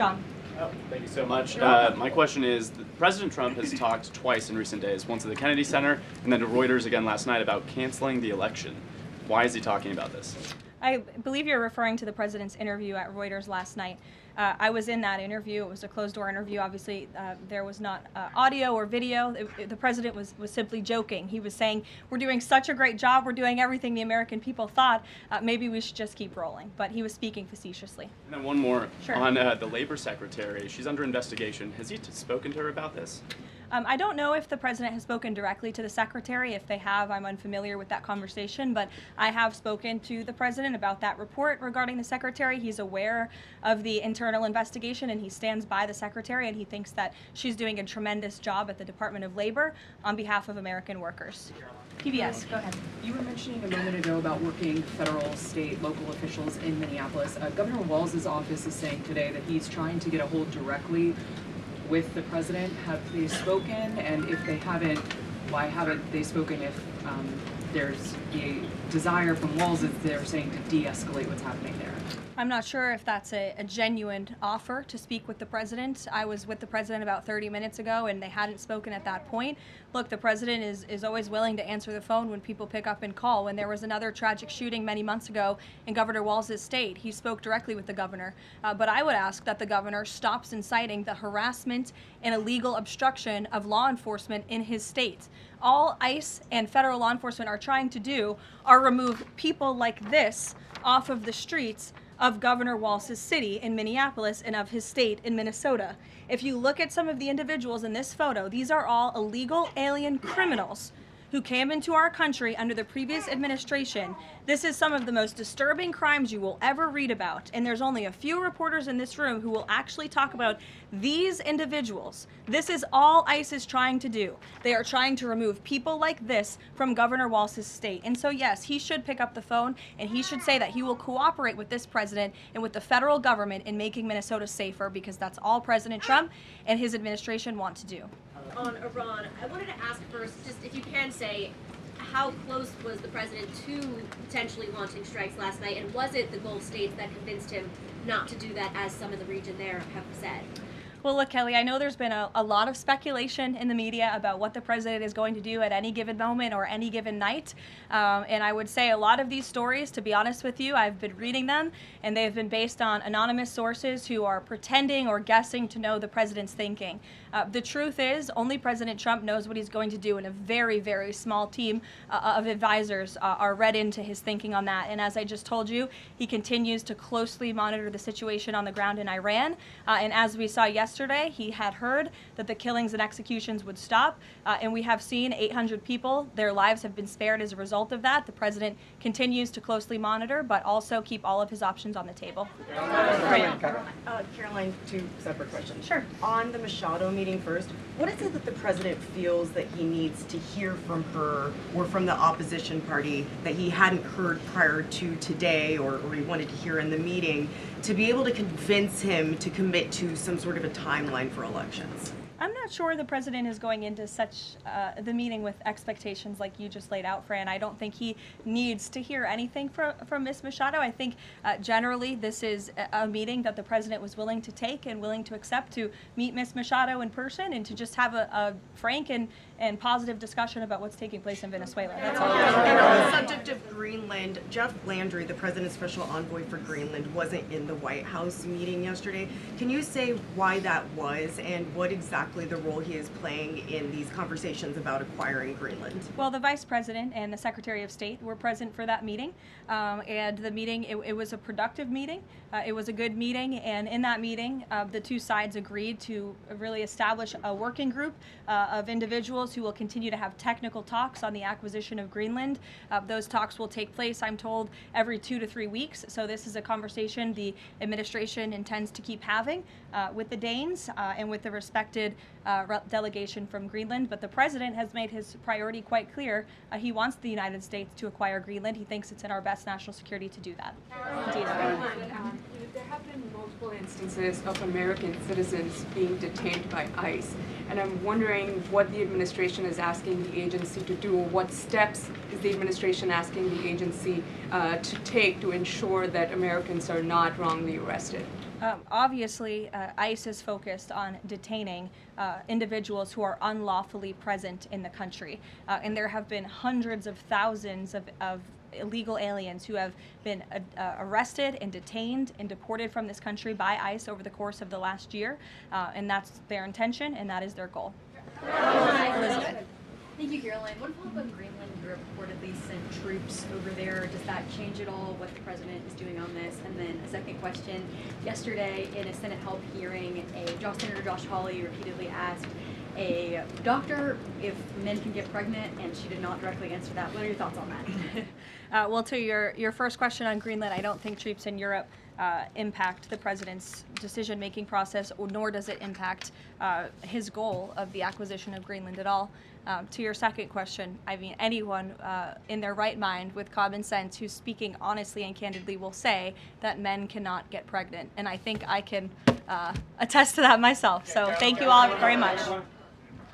John. Oh, thank you so much. My question is, President Trump has talked twice in recent days, once at the Kennedy Center and then to Reuters again last night about canceling the election. Why is he talking about this? I believe you're referring to the president's interview at Reuters last night. I was in that interview. It was a closed-door interview. Obviously, there was not audio or video. The president was simply joking. He was saying, we're doing such a great job. We're doing everything the American people thought. Maybe we should just keep rolling. But he was speaking facetiously. And then one more. Sure. On the labor secretary. She's under investigation. Has he spoken to her about this? I don't know if the president has spoken directly to the secretary. If they have, I'm unfamiliar with that conversation, but I have spoken to the president about that report regarding the secretary. He's aware of the internal investigation and he stands by the secretary, and he thinks that she's doing a tremendous job at the Department of Labor on behalf of American workers. PBS, go ahead. You were mentioning a moment ago about working federal, state, local officials in Minneapolis. Governor Walz's office is saying today that he's trying to get a hold directly with the president. Have they spoken? And if they haven't, why haven't they spoken? If there's a desire from Walz, they're saying to de-escalate what's happening there. I'm not sure if that's a genuine offer to speak with the president. I was with the president about 30 minutes ago and they hadn't spoken at that point. Look, the president is always willing to answer the phone when people pick up and call. When there was another tragic shooting many months ago in Governor Walz's state, he spoke directly with the governor. But I would ask that the governor stops inciting the harassment and illegal obstruction of law enforcement in his state. All ICE and federal law enforcement are trying to do are remove people like this off of the streets of Governor Walz's city in Minneapolis and of his state in Minnesota. If you look at some of the individuals in this photo, these are all illegal alien criminals who came into our country under the previous administration. This is some of the most disturbing crimes you will ever read about, and there's only a few reporters in this room who will actually talk about these individuals. This is all ICE is trying to do. They are trying to remove people like this from Governor Walz's state. And so yes, he should pick up the phone and he should say that he will cooperate with this president and with the federal government in making Minnesota safer, because that's all President Trump and his administration want to do. On Iran, I wanted to ask first, just if you can say, how close was the president to potentially launching strikes last night, and was it the Gulf states that convinced him not to do that, as some in the region there have said? Well, look, Kelly, I know there's been a lot of speculation in the media about what the president is going to do at any given moment or any given night. And I would say a lot of these stories, to be honest with you, I've been reading them, and they've been based on anonymous sources who are pretending or guessing to know the president's thinking. The truth is, only President Trump knows what he's going to do, and a very, very small team of advisors are read into his thinking on that. And as I just told you, he continues to closely monitor the situation on the ground in Iran. And as we saw yesterday, he had heard that the killings and executions would stop, and we have seen 800 people, their lives have been spared as a result of that. The president continues to closely monitor, but also keep all of his options on the table. Caroline, two separate questions. Sure. On the Machado meeting first, what is it that the president feels that he needs to hear from her or from the opposition party that he hadn't heard prior to today, or he wanted to hear in the meeting, to be able to convince him to commit to some sort of a timeline for elections? I'm not sure the president is going into such the meeting with expectations like you just laid out, Fran. I don't think he needs to hear anything from Ms. Machado. I think generally this is a meeting that the president was willing to take and willing to accept, to meet Ms. Machado in person and to just have a frank and positive discussion about what's taking place in Venezuela. That's all. And on the subject of Greenland, Jeff Landry, the president's special envoy for Greenland, wasn't in the White House meeting yesterday. Can you say why that was and what exactly the role he is playing in these conversations about acquiring Greenland? Well, the Vice President and the Secretary of State were present for that meeting, and the meeting, it was a productive meeting. It was a good meeting, and in that meeting, the two sides agreed to really establish a working group of individuals who will continue to have technical talks on the acquisition of Greenland. Those talks will take place, I'm told, every 2 to 3 weeks, so this is a conversation the administration intends to keep having with the Danes and with the respected delegation from Greenland. But the president has made his priority quite clear. He wants the United States to acquire Greenland. He thinks it's in our best national security to do that. Indeed. There have been multiple instances of American citizens being detained by ICE, and I'm wondering what the administration is asking the agency to do, or what steps is the administration asking the agency to take to ensure that Americans are not wrongly arrested? Obviously, ICE is focused on detaining individuals who are unlawfully present in the country. And there have been hundreds of thousands of illegal aliens who have been arrested and detained and deported from this country by ICE over the course of the last year. And that's their intention, and that is their goal. Elizabeth. Thank you, Caroline. One follow-up on Greenland. You reportedly sent troops over there. Does that change at all what the president is doing on this? And then a second question. Yesterday, in a Senate help hearing, Senator Josh Hawley repeatedly asked a doctor if men can get pregnant, and she did not directly answer that. What are your thoughts on that? Well, to your first question on Greenland, I don't think troops in Europe impact the president's decision-making process, nor does it impact his goal of the acquisition of Greenland at all. To your second question, I mean, anyone in their right mind with common sense who's speaking honestly and candidly will say that men cannot get pregnant. And I think I can attest to that myself. So thank you all very much.